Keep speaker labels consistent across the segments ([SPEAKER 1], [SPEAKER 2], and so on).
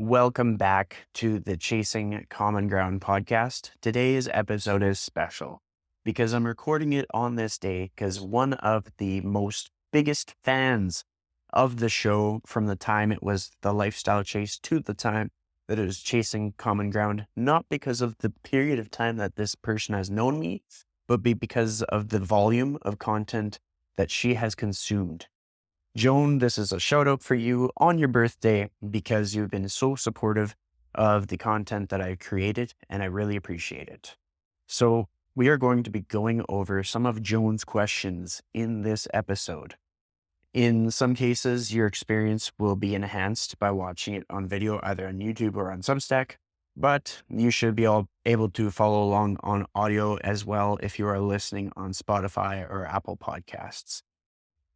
[SPEAKER 1] Welcome back to the Chasing Common Ground podcast. Today's episode is special because I'm recording it on this day because one of the most biggest fans of the show from the time it was the lifestyle chase to the time that it was Chasing Common Ground, not because of the period of time that this person has known me, but because of the volume of content that she has consumed. Joan, this is a shout out for you on your birthday because you've been so supportive of the content that I created, and I really appreciate it. So we are going to be going over some of Joan's questions in this episode. In some cases, your experience will be enhanced by watching it on video, either on YouTube or on Substack, but you should be able to follow along on audio as well if you are listening on Spotify or Apple Podcasts.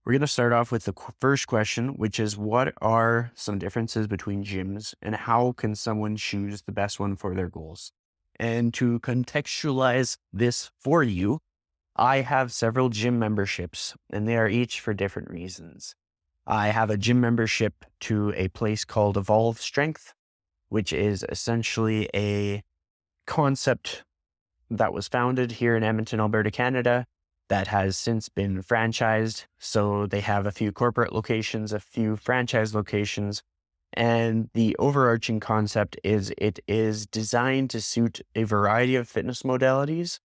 [SPEAKER 1] We're going to start off with the first question, which is what are some differences between gyms and how can someone choose the best one for their goals? And to contextualize this for you, I have several gym memberships and they are each for different reasons. I have a gym membership to a place called Evolve Strength, which is essentially a concept that was founded here in Edmonton, Alberta, Canada, that has since been franchised. So they have a few corporate locations, a few franchise locations. And the overarching concept is it is designed to suit a variety of fitness modalities,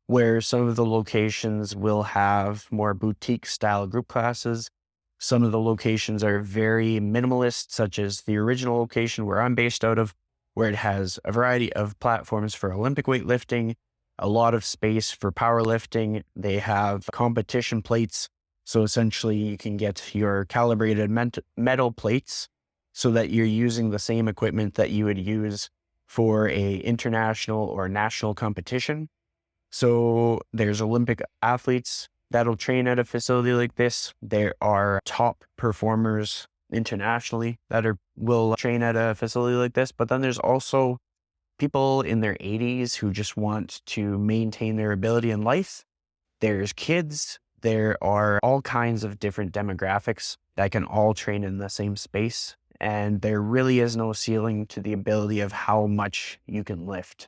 [SPEAKER 1] where some of the locations will have more boutique style group classes. Some of the locations are very minimalist, such as the original location where I'm based out of, where it has a variety of platforms for Olympic weightlifting, a lot of space for powerlifting. They have competition plates. So essentially you can get your calibrated metal plates so that you're using the same equipment that you would use for a international or national competition. So there's Olympic athletes that'll train at a facility like this. There are top performers internationally that will train at a facility like this. But then there's also people in their 80s who just want to maintain their ability in life. There's kids. There are all kinds of different demographics that can all train in the same space. And there really is no ceiling to the ability of how much you can lift.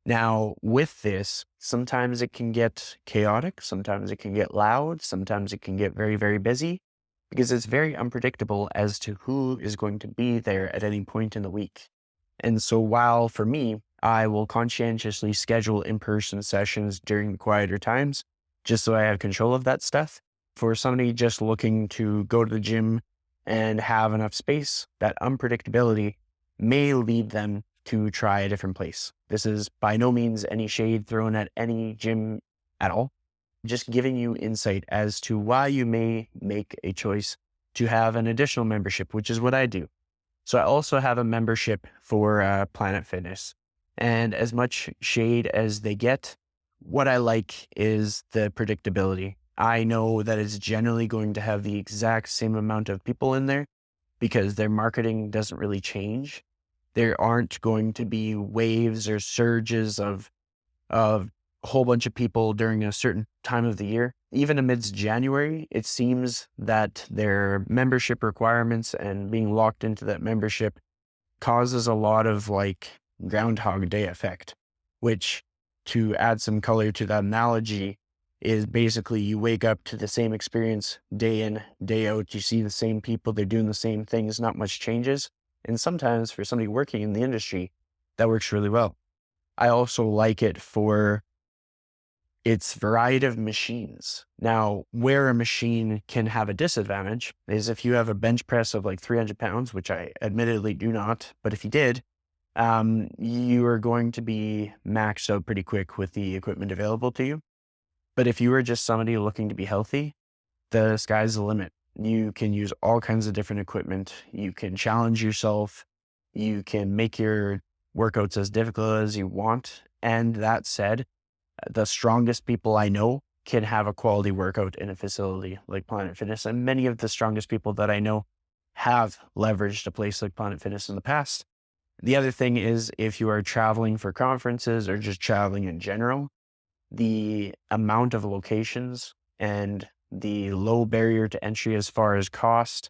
[SPEAKER 1] Now, with this, sometimes it can get chaotic. Sometimes it can get loud. Sometimes it can get very, very busy because it's very unpredictable as to who is going to be there at any point in the week. And so while for me, I will conscientiously schedule in-person sessions during the quieter times, just so I have control of that stuff. For somebody just looking to go to the gym and have enough space, that unpredictability may lead them to try a different place. This is by no means any shade thrown at any gym at all, just giving you insight as to why you may make a choice to have an additional membership, which is what I do. So I also have a membership for Planet Fitness, and as much shade as they get, what I like is the predictability. I know that it's generally going to have the exact same amount of people in there because their marketing doesn't really change. There aren't going to be waves or surges of a whole bunch of people during a certain time of the year. Even amidst January, it seems that their membership requirements and being locked into that membership causes a lot of Groundhog Day effect, which, to add some color to that analogy, is basically you wake up to the same experience day in, day out. You see the same people, they're doing the same things, not much changes. And sometimes for somebody working in the industry, that works really well. I also like it for its variety of machines. Now, where a machine can have a disadvantage is if you have a bench press of 300 pounds, which I admittedly do not, but if you did, you are going to be maxed out pretty quick with the equipment available to you. But if you are just somebody looking to be healthy, the sky's the limit. You can use all kinds of different equipment. You can challenge yourself. You can make your workouts as difficult as you want. And that said, the strongest people I know can have a quality workout in a facility like Planet Fitness. And many of the strongest people that I know have leveraged a place like Planet Fitness in the past. The other thing is if you are traveling for conferences or just traveling in general, the amount of locations and the low barrier to entry as far as cost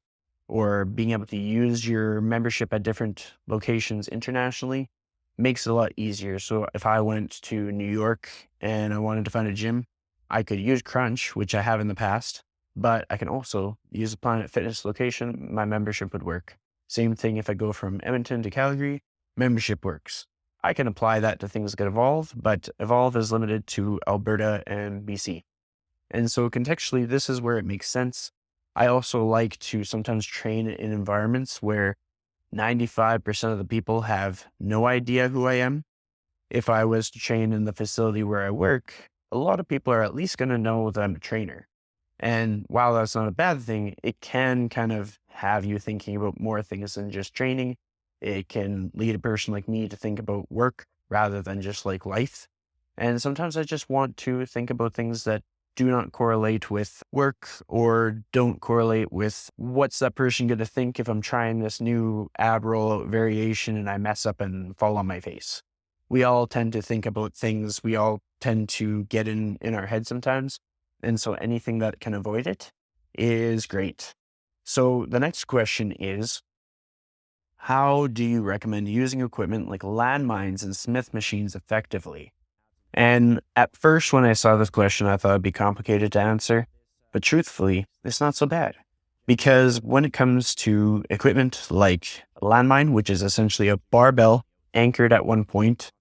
[SPEAKER 1] or being able to use your membership at different locations internationally makes it a lot easier. So if I went to New York and I wanted to find a gym, I could use Crunch, which I have in the past, but I can also use a Planet Fitness location. My membership would work. Same thing if I go from Edmonton to Calgary, membership works. I can apply that to things like Evolve, but Evolve is limited to Alberta and BC. And so contextually, this is where it makes sense. I also like to sometimes train in environments where 95% of the people have no idea who I am. If I was to train in the facility where I work, a lot of people are at least going to know that I'm a trainer. And while that's not a bad thing, it can kind of have you thinking about more things than just training. It can lead a person like me to think about work rather than just like life. And sometimes I just want to think about things that do not correlate with work or don't correlate with what's that person going to think if I'm trying this new ab rollout variation and I mess up and fall on my face. We all tend to think about things. We all tend to get in our head sometimes. And so anything that can avoid it is great. So the next question is, how do you recommend using equipment like landmines and Smith machines effectively? And at first, when I saw this question, I thought it'd be complicated to answer, but truthfully, it's not so bad. Because when it comes to equipment like a landmine, which is essentially a barbell anchored at one point,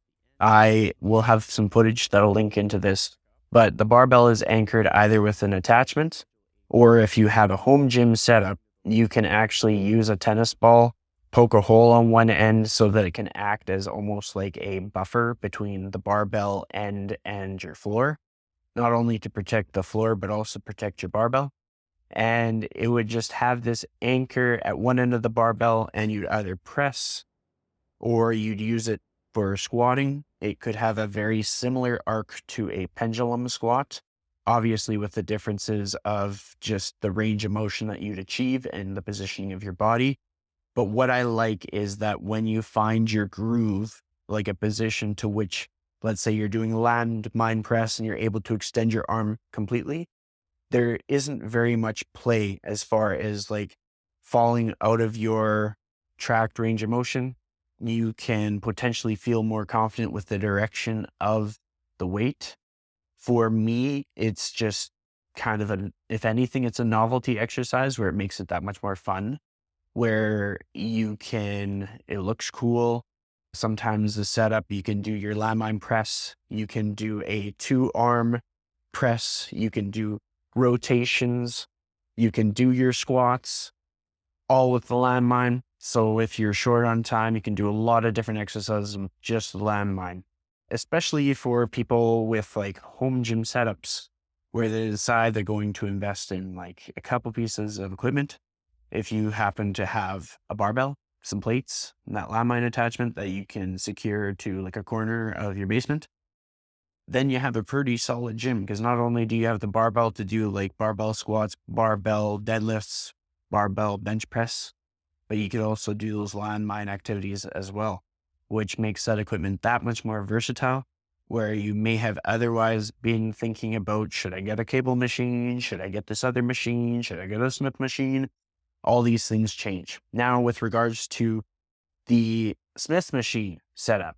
[SPEAKER 1] I will have some footage that'll link into this, but the barbell is anchored either with an attachment, or if you have a home gym setup, you can actually use a tennis ball, poke a hole on one end so that it can act as almost like a buffer between the barbell end and your floor, not only to protect the floor, but also protect your barbell. And it would just have this anchor at one end of the barbell, and you'd either press or you'd use it for squatting. It could have a very similar arc to a pendulum squat, obviously with the differences of just the range of motion that you'd achieve and the positioning of your body. But what I like is that when you find your groove, like a position to which, let's say you're doing landmine press and you're able to extend your arm completely, there isn't very much play as far as like falling out of your tracked range of motion. You can potentially feel more confident with the direction of the weight. For me, it's just kind of if anything, it's a novelty exercise where it makes it that much more fun, where it looks cool. Sometimes the setup, you can do your landmine press, you can do a 2-arm press, you can do rotations, you can do your squats, all with the landmine. So if you're short on time, you can do a lot of different exercises with just the landmine, especially for people with like home gym setups where they decide they're going to invest in like a couple pieces of equipment. If you happen to have a barbell, some plates, and that landmine attachment that you can secure to like a corner of your basement, then you have a pretty solid gym, because not only do you have the barbell to do like barbell squats, barbell deadlifts, barbell bench press, but you could also do those landmine activities as well, which makes that equipment that much more versatile, where you may have otherwise been thinking about, should I get a cable machine? Should I get this other machine? Should I get a Smith machine? All these things change. Now, with regards to the Smith machine setup,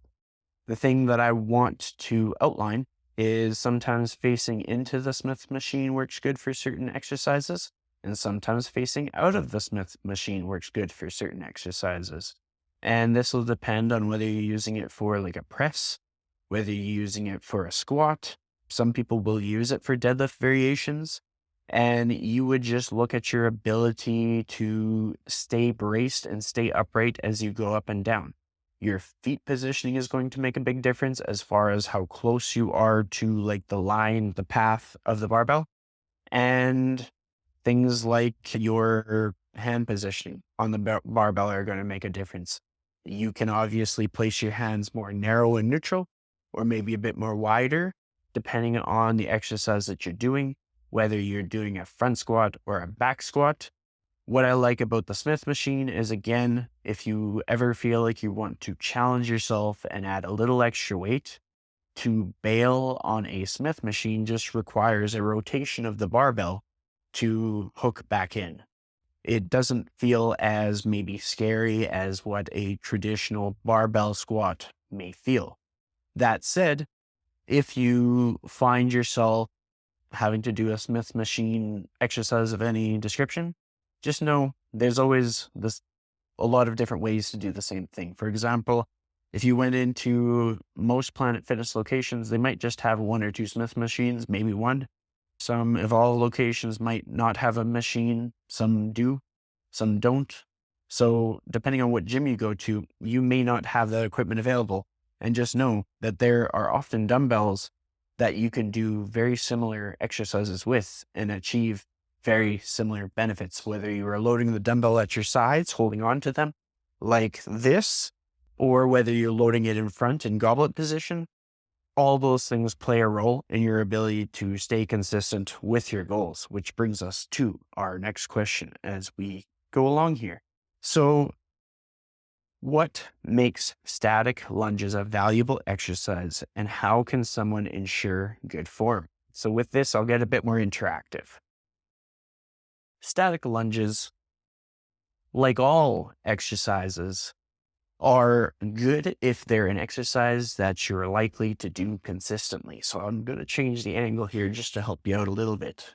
[SPEAKER 1] the thing that I want to outline is sometimes facing into the Smith machine works good for certain exercises, and sometimes facing out of the Smith machine works good for certain exercises. And this will depend on whether you're using it for like a press, whether you're using it for a squat. Some people will use it for deadlift variations. And you would just look at your ability to stay braced and stay upright as you go up and down. Your feet positioning is going to make a big difference as far as how close you are to like the line, the path of the barbell. And things like your hand positioning on the barbell are going to make a difference. You can obviously place your hands more narrow and neutral, or maybe a bit more wider, depending on the exercise that you're doing, whether you're doing a front squat or a back squat. What I like about the Smith machine is, again, if you ever feel like you want to challenge yourself and add a little extra weight, to bail on a Smith machine just requires a rotation of the barbell to hook back in. It doesn't feel as maybe scary as what a traditional barbell squat may feel. That said, if you find yourself having to do a Smith machine exercise of any description, just know there's always a lot of different ways to do the same thing. For example, if you went into most Planet Fitness locations, they might just have one or two Smith machines, maybe one. Some Evolve locations might not have a machine. Some do, some don't. So depending on what gym you go to, you may not have that equipment available. And just know that there are often dumbbells that you can do very similar exercises with and achieve very similar benefits, whether you are loading the dumbbell at your sides, holding on to them like this, or whether you're loading it in front in goblet position. All those things play a role in your ability to stay consistent with your goals, which brings us to our next question as we go along here. So, what makes static lunges a valuable exercise, and how can someone ensure good form? So with this, I'll get a bit more interactive. Static lunges, like all exercises, are good if they're an exercise that you're likely to do consistently. So I'm going to change the angle here just to help you out a little bit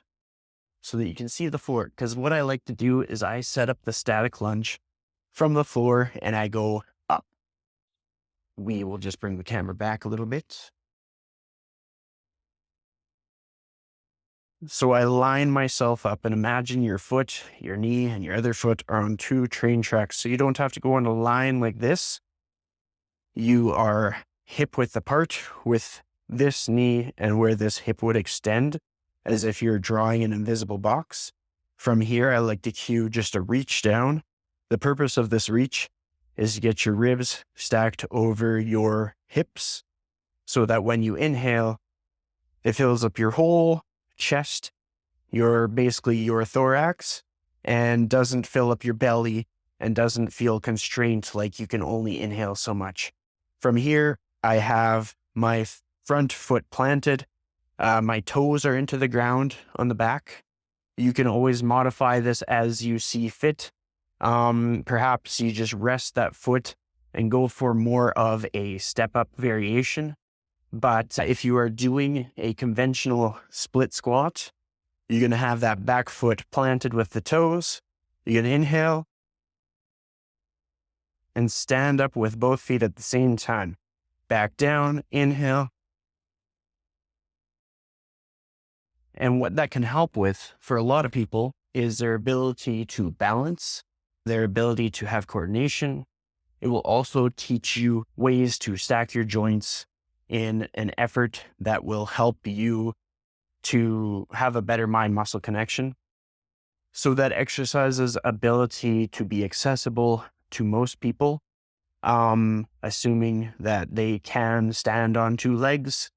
[SPEAKER 1] so that you can see the floor. Because what I like to do is I set up the static lunge from the floor and I go up. We will just bring the camera back a little bit. So I line myself up, and imagine your foot, your knee, and your other foot are on two train tracks. So you don't have to go on a line like this. You are hip width apart with this knee and where this hip would extend, as if you're drawing an invisible box. From here, I like to cue just a reach down. The purpose of this reach is to get your ribs stacked over your hips so that when you inhale, it fills up your whole chest, basically your thorax, and doesn't fill up your belly and doesn't feel constrained like you can only inhale so much. From here, I have my front foot planted. My toes are into the ground on the back. You can always modify this as you see fit. Perhaps you just rest that foot and go for more of a step-up variation. But if you are doing a conventional split squat, you're going to have that back foot planted with the toes. You're going to inhale and stand up with both feet at the same time. Back down, inhale. And what that can help with for a lot of people is their ability to balance, their ability to have coordination. It will also teach you ways to stack your joints in an effort that will help you to have a better mind-muscle connection. So that exercise's ability to be accessible to most people, assuming that they can stand on two legs,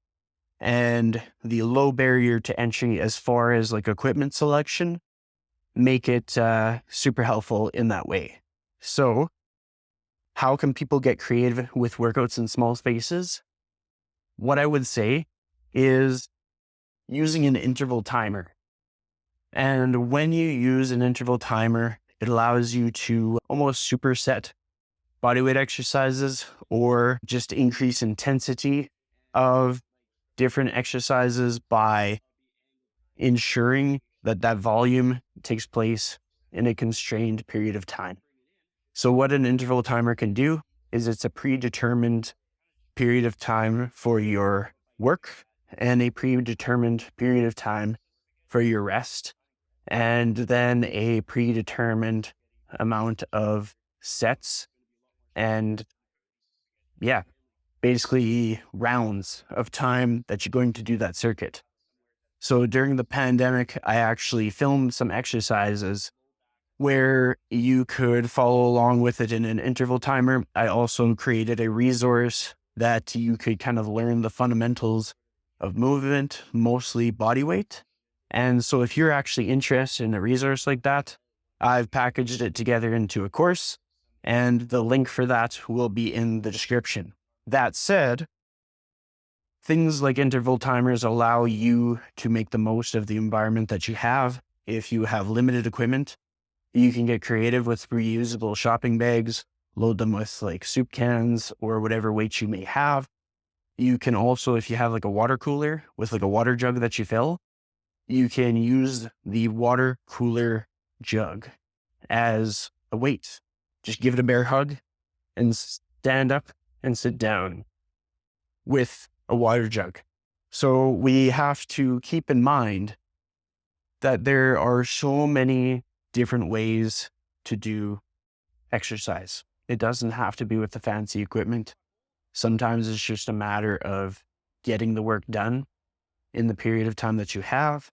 [SPEAKER 1] and the low barrier to entry as far as like equipment selection, make it super helpful in that way. So how can people get creative with workouts in small spaces? What I would say is using an interval timer. And when you use an interval timer, it allows you to almost superset bodyweight exercises or just increase intensity of different exercises by ensuring that that volume takes place in a constrained period of time. So what an interval timer can do is it's a predetermined period of time for your work and a predetermined period of time for your rest, and then a predetermined amount of sets and basically rounds of time that you're going to do that circuit. So during the pandemic, I actually filmed some exercises where you could follow along with it in an interval timer. I also created a resource that you could kind of learn the fundamentals of movement, mostly body weight. And so if you're actually interested in a resource like that, I've packaged it together into a course, and the link for that will be in the description. That said, things like interval timers allow you to make the most of the environment that you have if you have limited equipment. You can get creative with reusable shopping bags, load them with like soup cans or whatever weights you may have. You can also, if you have like a water cooler with like a water jug that you fill, you can use the water cooler jug as a weight. Just give it a bear hug and stand up and sit down with a water jug. So we have to keep in mind that there are so many different ways to do exercise. It doesn't have to be with the fancy equipment. Sometimes it's just a matter of getting the work done in the period of time that you have.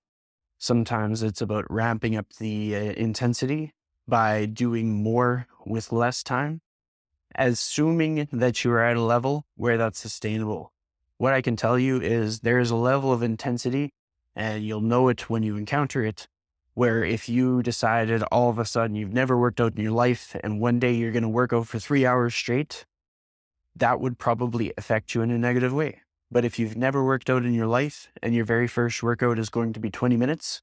[SPEAKER 1] Sometimes it's about ramping up the intensity by doing more with less time, assuming that you are at a level where that's sustainable. What I can tell you is there is a level of intensity, and you'll know it when you encounter it, where if you decided all of a sudden you've never worked out in your life and one day you're going to work out for 3 hours straight, that would probably affect you in a negative way. But if you've never worked out in your life and your very first workout is going to be 20 minutes,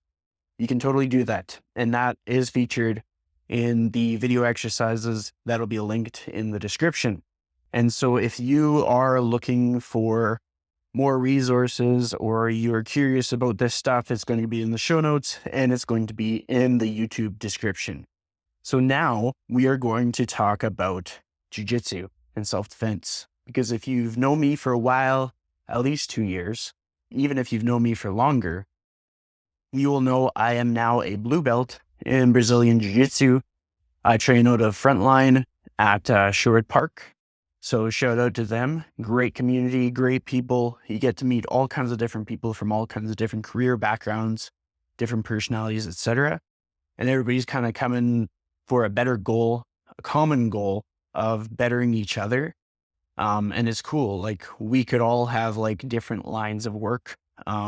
[SPEAKER 1] you can totally do that. And that is featured in the video exercises that'll be linked in the description. And so if you are looking for more resources or you're curious about this stuff, it's going to be in the show notes and it's going to be in the YouTube description. So now we are going to talk about jiu-jitsu and self-defense. Because if you've known me for a while, at least 2 years, even if you've known me for longer, you will know I am now a blue belt in Brazilian Jiu Jitsu. I train out of Frontline at Shoutout Park. So shout out to them. Great community, great people. You get to meet all kinds of different people from all kinds of different career backgrounds, different personalities, etc. And everybody's kind of coming for a better goal, a common goal of bettering each other. And it's cool. Like we could all have like different lines of work.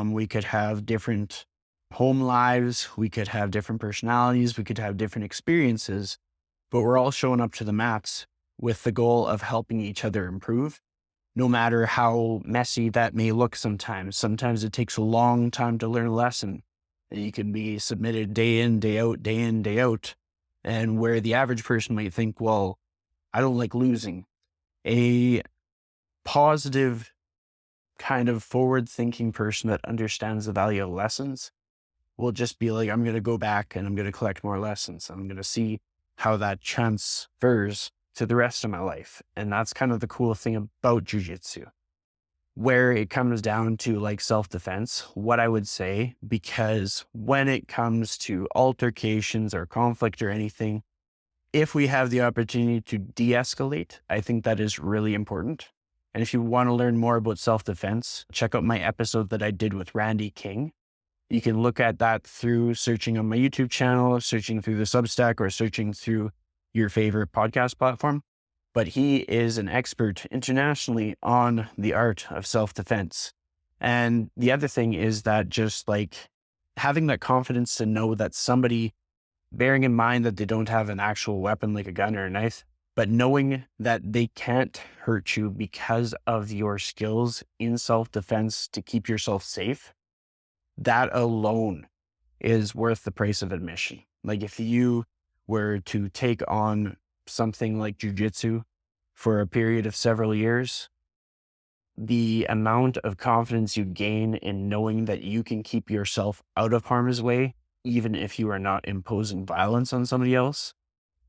[SPEAKER 1] We could have different home lives. We could have different personalities. We could have different experiences, but we're all showing up to the mats with the goal of helping each other improve, no matter how messy that may look sometimes. Sometimes it takes a long time to learn a lesson. You can be submitted day in, day out, day in, day out. And where the average person might think, well, I don't like losing. A positive kind of forward-thinking person that understands the value of lessons will just be like, I'm going to go back and I'm going to collect more lessons. I'm going to see how that transfers to the rest of my life. And that's kind of the cool thing about jiu-jitsu, where it comes down to like self-defense, what I would say, because when it comes to altercations or conflict or anything, if we have the opportunity to de-escalate, I think that is really important. And if you want to learn more about self-defense, check out my episode that I did with Randy King. You can look at that through searching on my YouTube channel, searching through the Substack, or searching through your favorite podcast platform. But he is an expert internationally on the art of self-defense. And the other thing is that just like having that confidence to know that somebody, bearing in mind that they don't have an actual weapon like a gun or a knife, but knowing that they can't hurt you because of your skills in self-defense to keep yourself safe, that alone is worth the price of admission. Like if you were to take on something like jiu-jitsu for a period of several years, the amount of confidence you gain in knowing that you can keep yourself out of harm's way, even if you are not imposing violence on somebody else,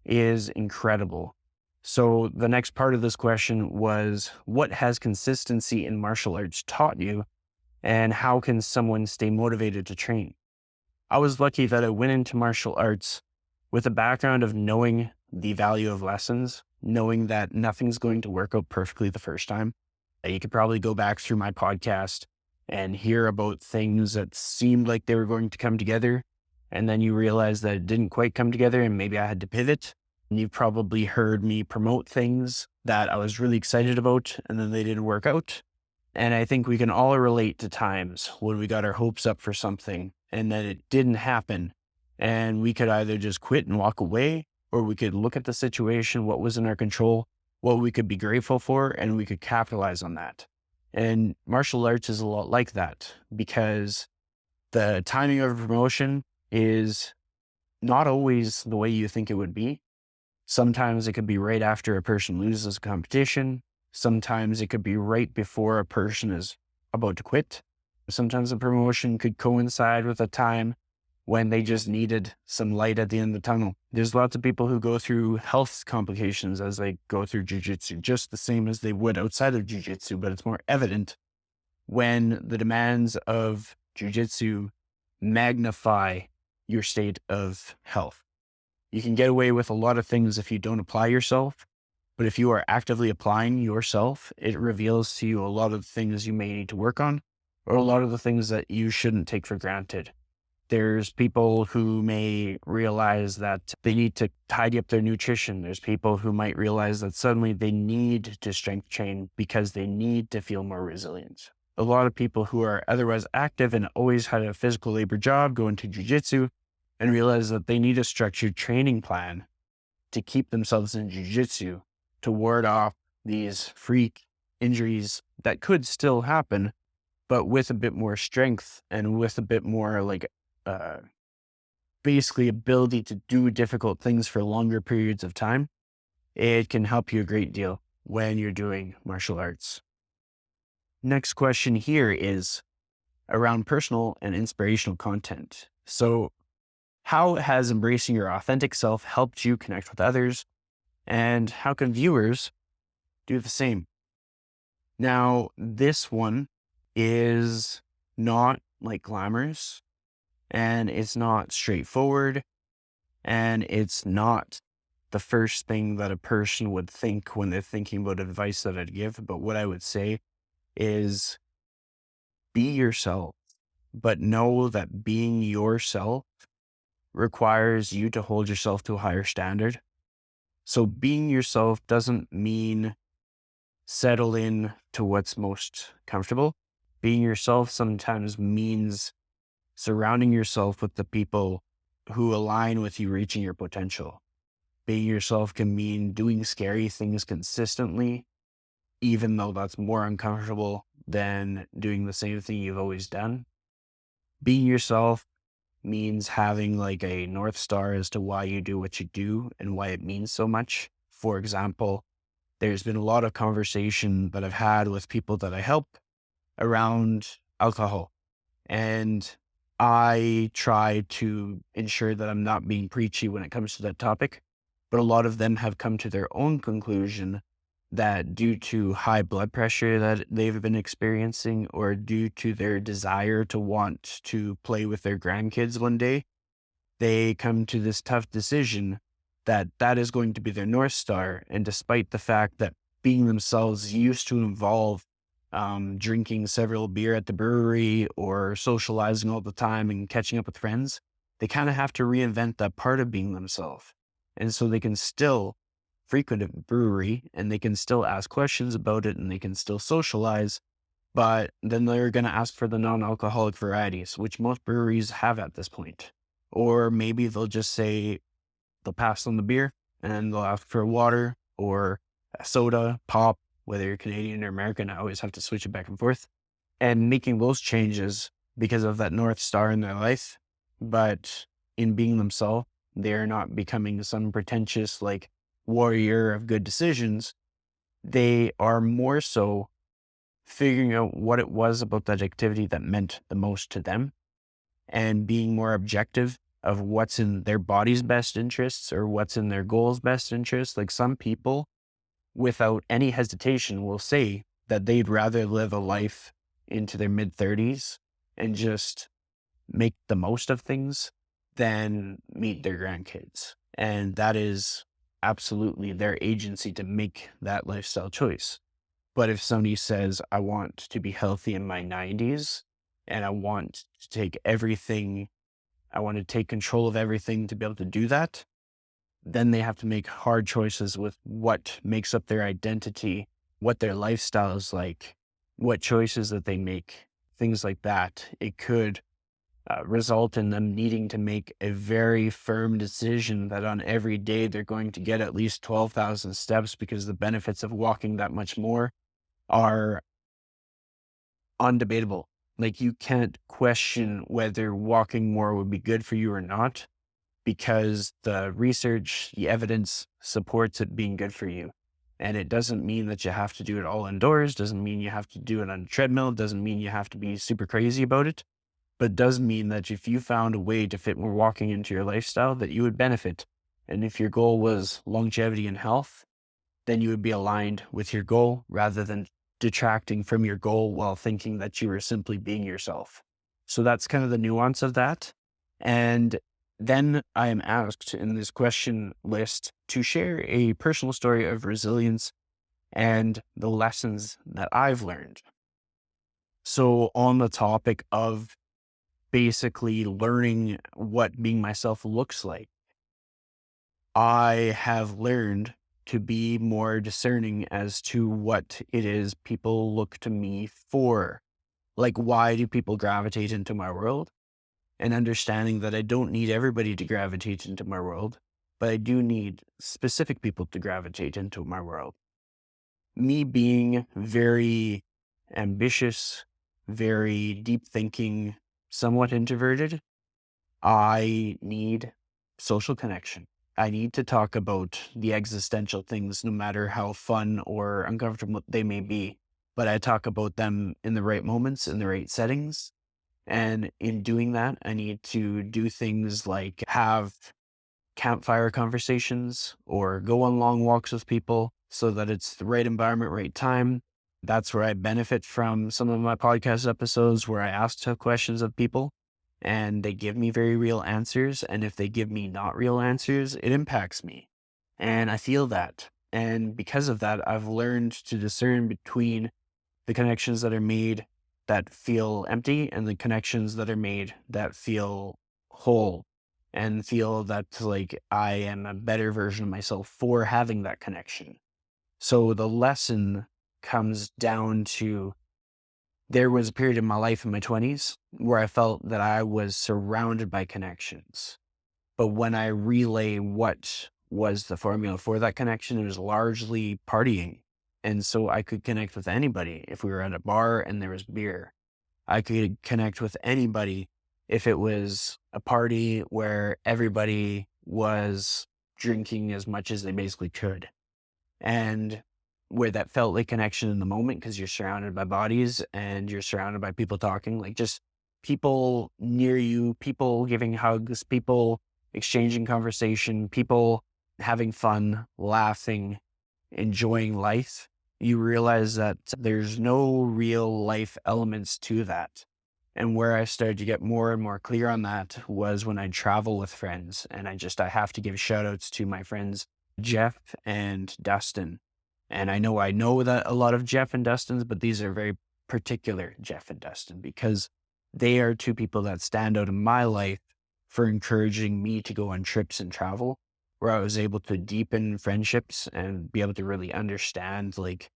[SPEAKER 1] is incredible. So the next part of this question was, what has consistency in martial arts taught you? And how can someone stay motivated to train? I was lucky that I went into martial arts with a background of knowing the value of lessons, knowing that nothing's going to work out perfectly the first time. You could probably go back through my podcast and hear about things that seemed like they were going to come together, and then you realize that it didn't quite come together and maybe I had to pivot. And you've probably heard me promote things that I was really excited about and then they didn't work out. And I think we can all relate to times when we got our hopes up for something and then it didn't happen. And we could either just quit and walk away, or we could look at the situation, what was in our control, what we could be grateful for, and we could capitalize on that. And martial arts is a lot like that, because the timing of a promotion is not always the way you think it would be. Sometimes it could be right after a person loses a competition. Sometimes it could be right before a person is about to quit. Sometimes a promotion could coincide with a time when they just needed some light at the end of the tunnel. There's lots of people who go through health complications as they go through jiu-jitsu, just the same as they would outside of jiu-jitsu, but it's more evident when the demands of jiu-jitsu magnify your state of health. You can get away with a lot of things if you don't apply yourself, but if you are actively applying yourself, it reveals to you a lot of things you may need to work on, or a lot of the things that you shouldn't take for granted. There's people who may realize that they need to tidy up their nutrition. There's people who might realize that suddenly they need to strength train because they need to feel more resilient. A lot of people who are otherwise active and always had a physical labor job go into jiu-jitsu and realize that they need a structured training plan to keep themselves in jiu-jitsu to ward off these freak injuries that could still happen, but with a bit more strength and with a bit more basically ability to do difficult things for longer periods of time. It can help you a great deal when you're doing martial arts. Next question here is around personal and inspirational content. So how has embracing your authentic self helped you connect with others? And how can viewers do the same? Now, this one is not like glamorous, and it's not straightforward, and it's not the first thing that a person would think when they're thinking about advice that I'd give. But what I would say is be yourself, but know that being yourself requires you to hold yourself to a higher standard. So being yourself doesn't mean settle in to what's most comfortable. Being yourself sometimes means surrounding yourself with the people who align with you reaching your potential. Being yourself can mean doing scary things consistently, even though that's more uncomfortable than doing the same thing you've always done. Being yourself means having like a North Star as to why you do what you do and why it means so much. For example, there's been a lot of conversation that I've had with people that I help around alcohol. And I try to ensure that I'm not being preachy when it comes to that topic. But a lot of them have come to their own conclusion that due to high blood pressure that they've been experiencing, or due to their desire to want to play with their grandkids one day, they come to this tough decision that that is going to be their North Star. And despite the fact that being themselves used to involve drinking several beer at the brewery or socializing all the time and catching up with friends, they kind of have to reinvent that part of being themselves. And so they can still frequent a brewery and they can still ask questions about it and they can still socialize, but then they're going to ask for the non-alcoholic varieties, which most breweries have at this point. Or maybe they'll just say they'll pass on the beer and they'll ask for water or a soda, pop, whether you're Canadian or American. I always have to switch it back and forth. And making those changes because of that North Star in their life. But in being themselves, they're not becoming some pretentious like warrior of good decisions. They are more so figuring out what it was about that activity that meant the most to them and being more objective of what's in their body's best interests or what's in their goal's best interests. Like some people, without any hesitation, will say that they'd rather live a life into their mid-30s and just make the most of things than meet their grandkids. And that is absolutely their agency to make that lifestyle choice. But if somebody says, I want to be healthy in my 90s and I want to take everything, I want to take control of everything to be able to do that, then they have to make hard choices with what makes up their identity, what their lifestyle is like, what choices that they make, things like that. It could result in them needing to make a very firm decision that on every day they're going to get at least 12,000 steps because the benefits of walking that much more are undebatable. Like you can't question whether walking more would be good for you or not, because the research, the evidence supports it being good for you. And it doesn't mean that you have to do it all indoors, doesn't mean you have to do it on a treadmill, doesn't mean you have to be super crazy about it, but does mean that if you found a way to fit more walking into your lifestyle, that you would benefit. And if your goal was longevity and health, then you would be aligned with your goal rather than detracting from your goal while thinking that you were simply being yourself. So that's kind of the nuance of that. And then I am asked in this question list to share a personal story of resilience and the lessons that I've learned. So on the topic of basically learning what being myself looks like, I have learned to be more discerning as to what it is people look to me for. Like, why do people gravitate into my world? And understanding that I don't need everybody to gravitate into my world, but I do need specific people to gravitate into my world. Me being very ambitious, very deep thinking, somewhat introverted, I need social connection. I need to talk about the existential things, no matter how fun or uncomfortable they may be. But I talk about them in the right moments, in the right settings. And in doing that, I need to do things like have campfire conversations or go on long walks with people so that it's the right environment, right time. That's where I benefit from some of my podcast episodes where I ask tough questions of people and they give me very real answers. And if they give me not real answers, it impacts me. And I feel that. And because of that, I've learned to discern between the connections that are made that feel empty and the connections that are made that feel whole and feel that like I am a better version of myself for having that connection. So the lesson comes down to there was a period in my life in my 20s where I felt that I was surrounded by connections. But when I relay what was the formula for that connection, it was largely partying. And so I could connect with anybody if we were at a bar and there was beer. I could connect with anybody if it was a party where everybody was drinking as much as they basically could. And where that felt like connection in the moment because you're surrounded by bodies and you're surrounded by people talking, like just people near you, people giving hugs, people exchanging conversation, people having fun, laughing, enjoying life. You realize that there's no real life elements to that. And where I started to get more and more clear on that was when I travel with friends. And I have to give shout outs to my friends, Jeff and Dustin. And I know that a lot of Jeff and Dustin's, but these are very particular Jeff and Dustin because they are two people that stand out in my life for encouraging me to go on trips and travel, where I was able to deepen friendships and be able to really understand like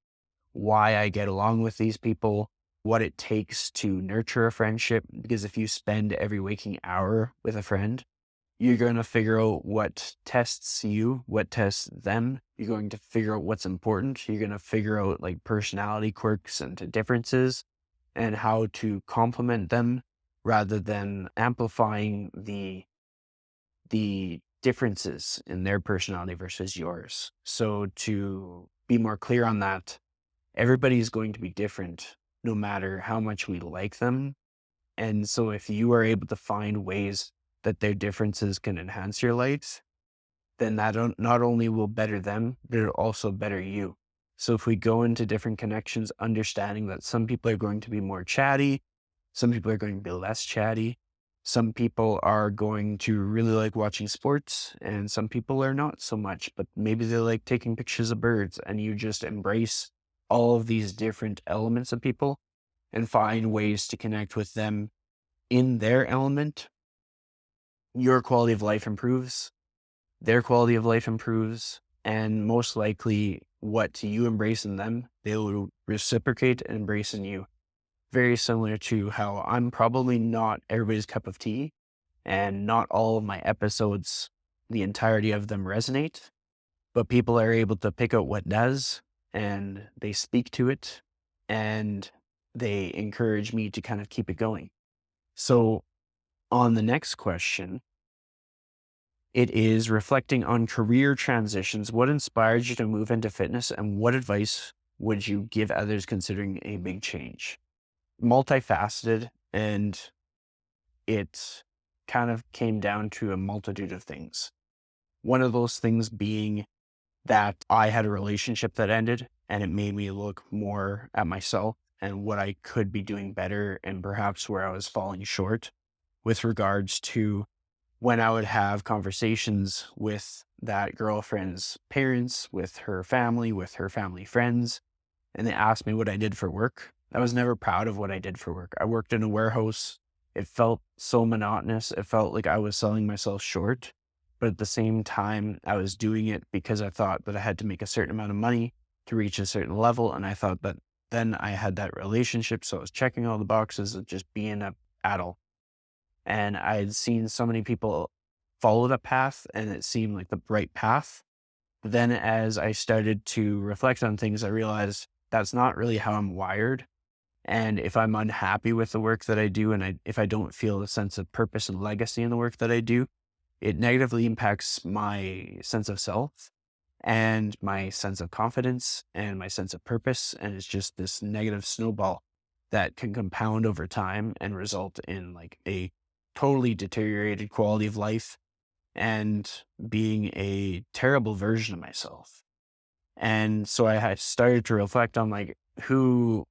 [SPEAKER 1] why I get along with these people, what it takes to nurture a friendship. Because if you spend every waking hour with a friend, you're going to figure out what tests you, what tests them. You're going to figure out what's important. You're going to figure out like personality quirks and differences and how to complement them rather than amplifying the differences in their personality versus yours. So to be more clear on that, everybody's going to be different no matter how much we like them. And so if you are able to find ways that their differences can enhance your life, then that not only will better them, but it'll also better you. So if we go into different connections, understanding that some people are going to be more chatty, some people are going to be less chatty, some people are going to really like watching sports, and some people are not so much, but maybe they like taking pictures of birds, and you just embrace all of these different elements of people and find ways to connect with them in their element. Your quality of life improves, their quality of life improves, and most likely what you embrace in them, they will reciprocate and embrace in you. Very similar to how I'm probably not everybody's cup of tea, and not all of my episodes, the entirety of them resonate, but people are able to pick out what does, and they speak to it, and they encourage me to kind of keep it going. So on the next question, It is reflecting on career transitions. What inspired you to move into fitness, and what advice would you give others considering a big change? Multifaceted, and it kind of came down to a multitude of things. One of those things being that I had a relationship that ended, and it made me look more at myself and what I could be doing better, and perhaps where I was falling short with regards to when I would have conversations with that girlfriend's parents, with her family friends, and they asked me what I did for work. I was never proud of what I did for work. I worked in a warehouse. It felt so monotonous. It felt like I was selling myself short. But at the same time, I was doing it because I thought that I had to make a certain amount of money to reach a certain level. And I thought that then I had that relationship. So I was checking all the boxes of just being an adult. And I had seen so many people follow that path, and it seemed like the right path. Then as I started to reflect on things, I realized that's not really how I'm wired. And if I'm unhappy with the work that I do, and if I don't feel a sense of purpose and legacy in the work that I do, it negatively impacts my sense of self and my sense of confidence and my sense of purpose. And it's just this negative snowball that can compound over time and result in like a totally deteriorated quality of life and being a terrible version of myself. And so I had started to reflect on like, who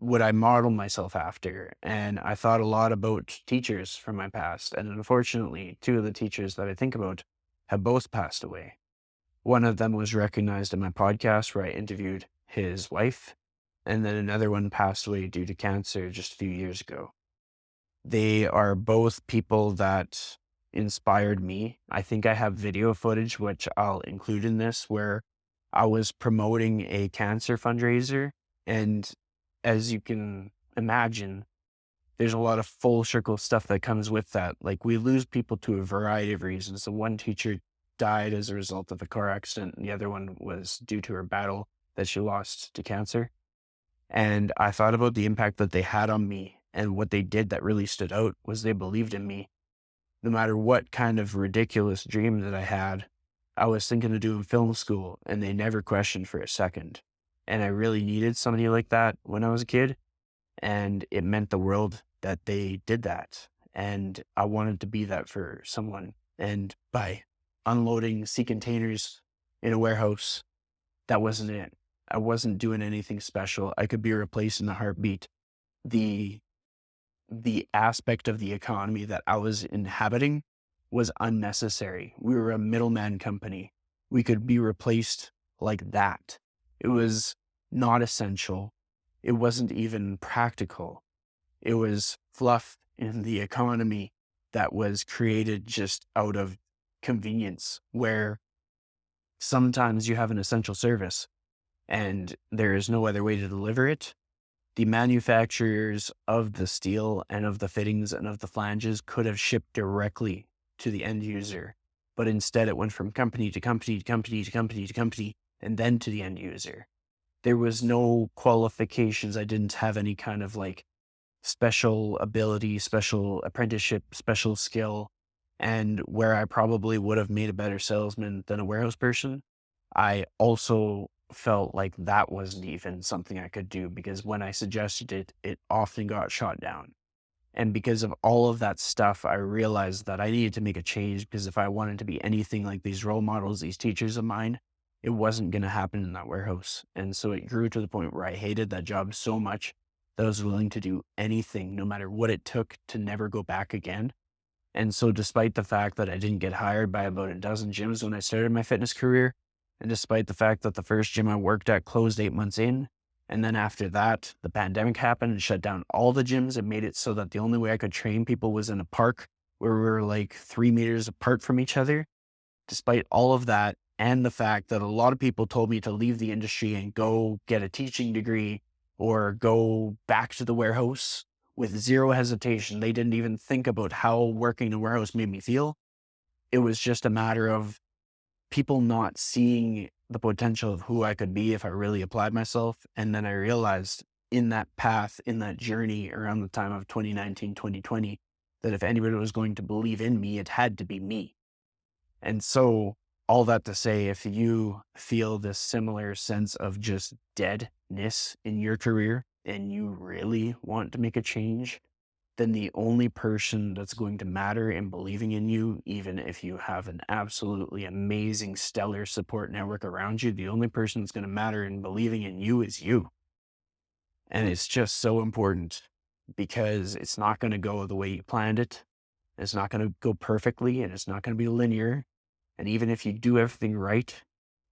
[SPEAKER 1] would I model myself after? And I thought a lot about teachers from my past. And unfortunately, two of the teachers that I think about have both passed away. One of them was recognized in my podcast where I interviewed his wife. And then another one passed away due to cancer just a few years ago. They are both people that inspired me. I think I have video footage, which I'll include in this, where I was promoting a cancer fundraiser. And as you can imagine, there's a lot of full circle stuff that comes with that. Like, we lose people to a variety of reasons. The one teacher died as a result of a car accident, and the other one was due to her battle that she lost to cancer. And I thought about the impact that they had on me, and what they did that really stood out was they believed in me. No matter what kind of ridiculous dream that I had, I was thinking of doing film school, and they never questioned for a second. And I really needed somebody like that when I was a kid, and it meant the world that they did that. And I wanted to be that for someone. And by unloading sea containers in a warehouse, that wasn't it. I wasn't doing anything special. I could be replaced in a heartbeat. The aspect of the economy that I was inhabiting was unnecessary. We were a middleman company. We could be replaced like that. It was not essential. It wasn't even practical. It was fluff in the economy that was created just out of convenience, where sometimes you have an essential service and there is no other way to deliver it. The manufacturers of the steel and of the fittings and of the flanges could have shipped directly to the end user, but instead it went from company to company to company to company to company and then to the end user. There was no qualifications. I didn't have any kind of like special ability, special apprenticeship, special skill. And where I probably would have made a better salesman than a warehouse person, I also felt like that wasn't even something I could do, because when I suggested it, it often got shot down. And because of all of that stuff, I realized that I needed to make a change, because if I wanted to be anything like these role models, these teachers of mine, it wasn't going to happen in that warehouse. And so it grew to the point where I hated that job so much that I was willing to do anything, no matter what it took, to never go back again. And so despite the fact that I didn't get hired by about a dozen gyms when I started my fitness career, and despite the fact that the first gym I worked at closed 8 months in, and then after that, the pandemic happened and shut down all the gyms and made it so that the only way I could train people was in a park where we were like 3 meters apart from each other. Despite all of that, and the fact that a lot of people told me to leave the industry and go get a teaching degree or go back to the warehouse with zero hesitation. They didn't even think about how working in a warehouse made me feel. It was just a matter of people not seeing the potential of who I could be if I really applied myself. And then I realized in that path, in that journey around the time of 2019, 2020, that if anybody was going to believe in me, it had to be me. And so, all that to say, if you feel this similar sense of just deadness in your career and you really want to make a change, then the only person that's going to matter in believing in you, even if you have an absolutely amazing, stellar support network around you, the only person that's going to matter in believing in you is you. And it's just so important because it's not going to go the way you planned it. It's not going to go perfectly and it's not going to be linear. And even if you do everything right,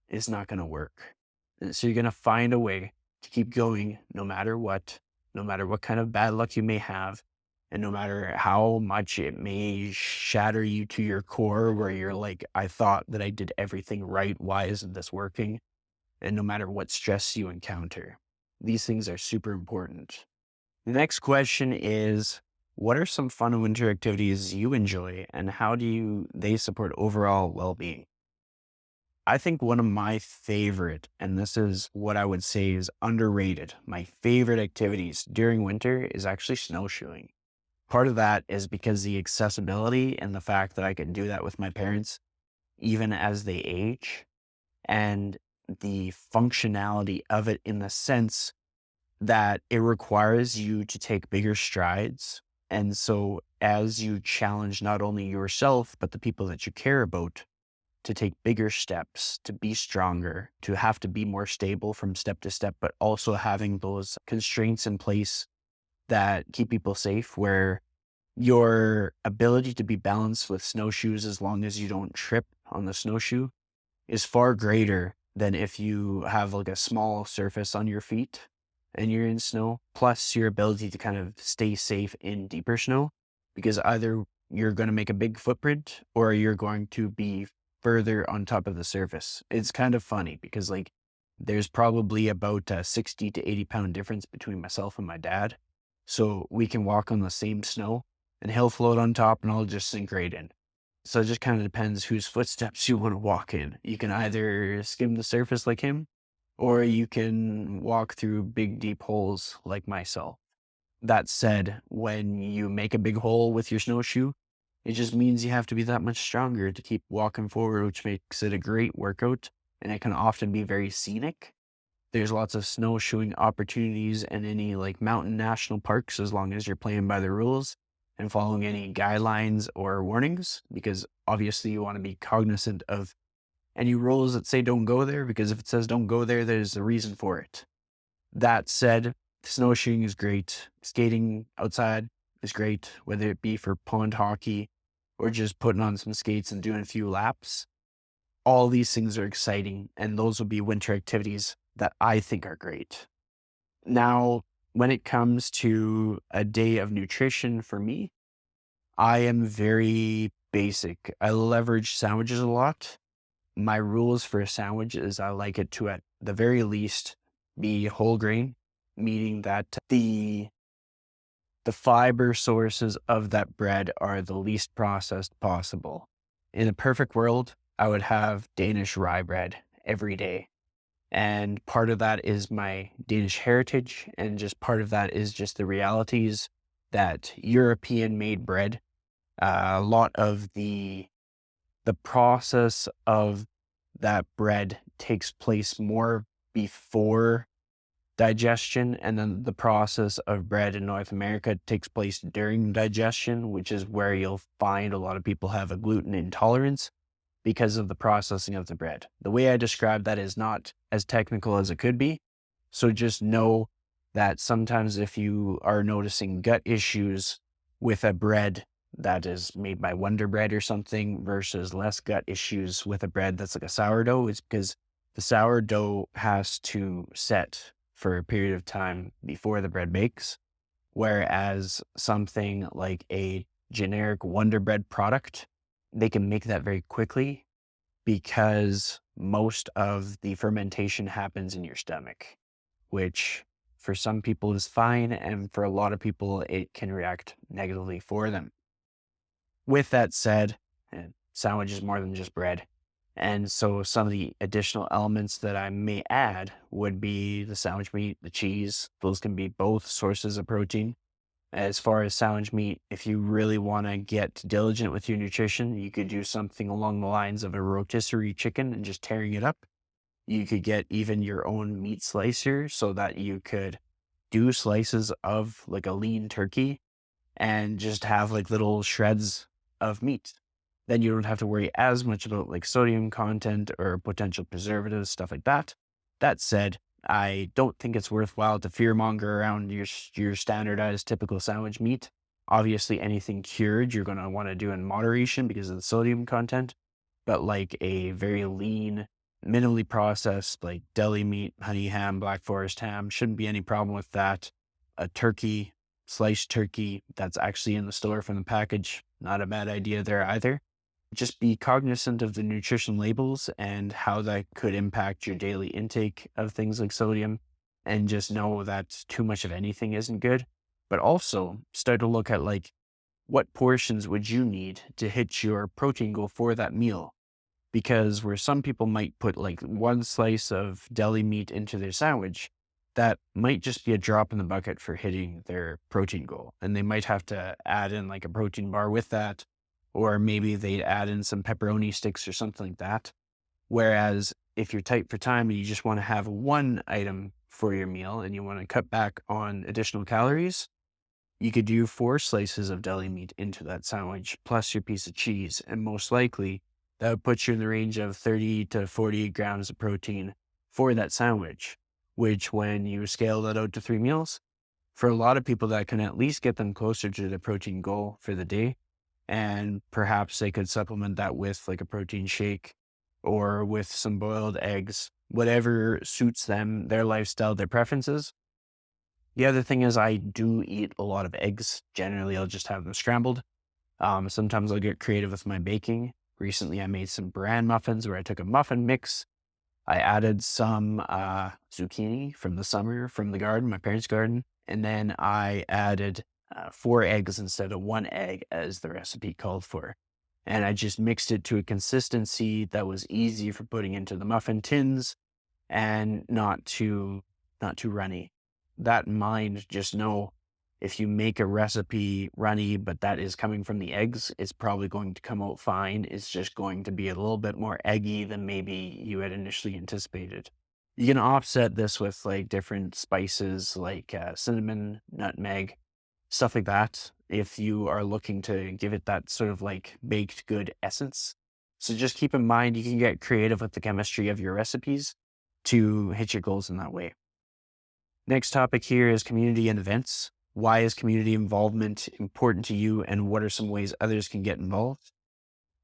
[SPEAKER 1] it's not going to work. And so you're going to find a way to keep going no matter what kind of bad luck you may have, and no matter how much it may shatter you to your core where you're like, I thought that I did everything right. Why isn't this working? And no matter what stress you encounter, these things are super important. The next question is, what are some fun winter activities you enjoy and how do they support overall well-being? I think one of my favorite, and this is what I would say is underrated, my favorite activities during winter is actually snowshoeing. Part of that is because the accessibility and the fact that I can do that with my parents, even as they age, and the functionality of it in the sense that it requires you to take bigger strides. And so as you challenge not only yourself, but the people that you care about to take bigger steps, to be stronger, to have to be more stable from step to step, but also having those constraints in place that keep people safe, where your ability to be balanced with snowshoes as long as you don't trip on the snowshoe is far greater than if you have like a small surface on your feet and you're in snow, plus your ability to kind of stay safe in deeper snow, because either you're going to make a big footprint or you're going to be further on top of the surface. It's kind of funny because like there's probably about a 60 to 80 pound difference between myself and my dad. So we can walk on the same snow and he'll float on top and I'll just sink right in. So it just kind of depends whose footsteps you want to walk in. You can either skim the surface like him, or you can walk through big, deep holes like myself. That said, when you make a big hole with your snowshoe, it just means you have to be that much stronger to keep walking forward, which makes it a great workout. And it can often be very scenic. There's lots of snowshoeing opportunities in any like mountain national parks, as long as you're playing by the rules and following any guidelines or warnings, because obviously you want to be cognizant of any rules that say don't go there, because if it says don't go there, there's a reason for it. That said, snowshoeing is great. Skating outside is great, whether it be for pond hockey or just putting on some skates and doing a few laps. All these things are exciting, and those will be winter activities that I think are great. Now, when it comes to a day of nutrition for me, I am very basic. I leverage sandwiches a lot. My rules for a sandwich is I like it to, at the very least, be whole grain, meaning that the fiber sources of that bread are the least processed possible. In a perfect world, I would have Danish rye bread every day. And part of that is my Danish heritage, and just part of that is just the realities that European made bread, a lot of the process of that bread takes place more before digestion, and then the process of bread in North America takes place during digestion, which is where you'll find a lot of people have a gluten intolerance because of the processing of the bread. The way I describe that is not as technical as it could be. So just know that sometimes if you are noticing gut issues with a bread that is made by Wonder Bread or something versus less gut issues with a bread that's like a sourdough, it's because the sourdough has to set for a period of time before the bread bakes. Whereas something like a generic Wonder Bread product, they can make that very quickly because most of the fermentation happens in your stomach, which for some people is fine, and for a lot of people, it can react negatively for them. With that said, sandwich is more than just bread. And so some of the additional elements that I may add would be the sandwich meat, the cheese. Those can be both sources of protein. As far as sandwich meat, if you really want to get diligent with your nutrition, you could do something along the lines of a rotisserie chicken and just tearing it up. You could get even your own meat slicer so that you could do slices of like a lean turkey and just have like little shreds of meat. Then you don't have to worry as much about like sodium content or potential preservatives, stuff like that. That said, I don't think it's worthwhile to fearmonger around your standardized typical sandwich meat. Obviously, anything cured you're going to want to do in moderation because of the sodium content, but like a very lean, minimally processed like deli meat, honey ham, black forest ham, shouldn't be any problem with that. A turkey, sliced turkey that's actually in the store from the package, not a bad idea there either. Just be cognizant of the nutrition labels and how that could impact your daily intake of things like sodium, and just know that too much of anything isn't good. But also start to look at like what portions would you need to hit your protein goal for that meal? Because where some people might put like one slice of deli meat into their sandwich, that might just be a drop in the bucket for hitting their protein goal. And they might have to add in like a protein bar with that, or maybe they'd add in some pepperoni sticks or something like that. Whereas if you're tight for time and you just want to have one item for your meal and you want to cut back on additional calories, you could do 4 slices of deli meat into that sandwich plus your piece of cheese. And most likely that would put you in the range of 30 to 40 grams of protein for that sandwich, which when you scale that out to 3 meals, for a lot of people that can at least get them closer to the protein goal for the day. And perhaps they could supplement that with like a protein shake or with some boiled eggs, whatever suits them, their lifestyle, their preferences. The other thing is I do eat a lot of eggs. Generally, I'll just have them scrambled. Sometimes I'll get creative with my baking. Recently, I made some bran muffins where I took a muffin mix. I added some zucchini from the summer from the garden, my parents' garden. And then I added 4 eggs instead of 1 egg as the recipe called for. And I just mixed it to a consistency that was easy for putting into the muffin tins and not too runny. That in mind, just know if you make a recipe runny, but that is coming from the eggs, it's probably going to come out fine. It's just going to be a little bit more eggy than maybe you had initially anticipated. You can offset this with like different spices like cinnamon, nutmeg, stuff like that, if you are looking to give it that sort of like baked good essence. So just keep in mind, you can get creative with the chemistry of your recipes to hit your goals in that way. Next topic here is community and events. Why is community involvement important to you, and what are some ways others can get involved?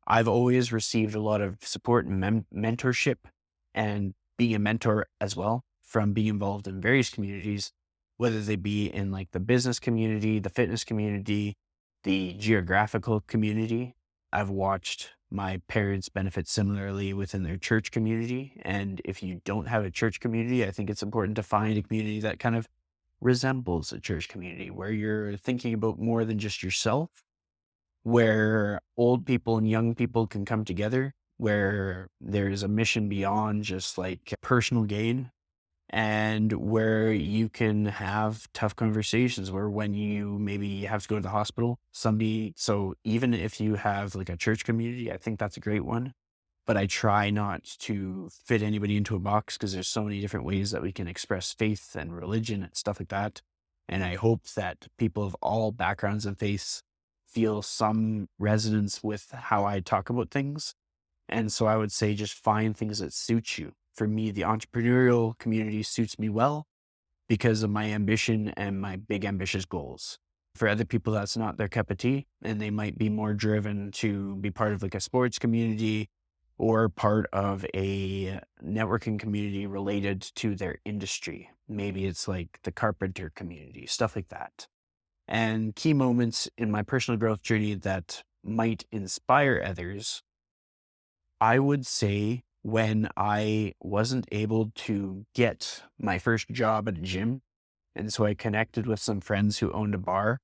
[SPEAKER 1] I've always received a lot of support and mentorship and being a mentor as well from being involved in various communities, whether they be in like the business community, the fitness community, the geographical community. I've watched my parents benefit similarly within their church community. And if you don't have a church community, I think it's important to find a community that kind of resembles a church community where you're thinking about more than just yourself, where old people and young people can come together, where there's a mission beyond just like personal gain, and where you can have tough conversations where when you maybe have to go to the hospital, so even if you have like a church community, I think that's a great one. But I try not to fit anybody into a box because there's so many different ways that we can express faith and religion and stuff like that. And I hope that people of all backgrounds and faiths feel some resonance with how I talk about things. And so I would say just find things that suit you. For me, the entrepreneurial community suits me well because of my ambition and my big ambitious goals. For other people, that's not their cup of tea, and they might be more driven to be part of like a sports community or part of a networking community related to their industry. Maybe it's like the carpenter community, stuff like that. And key moments in my personal growth journey that might inspire others, I would say when I wasn't able to get my first job at a gym. And so I connected with some friends who owned a bar,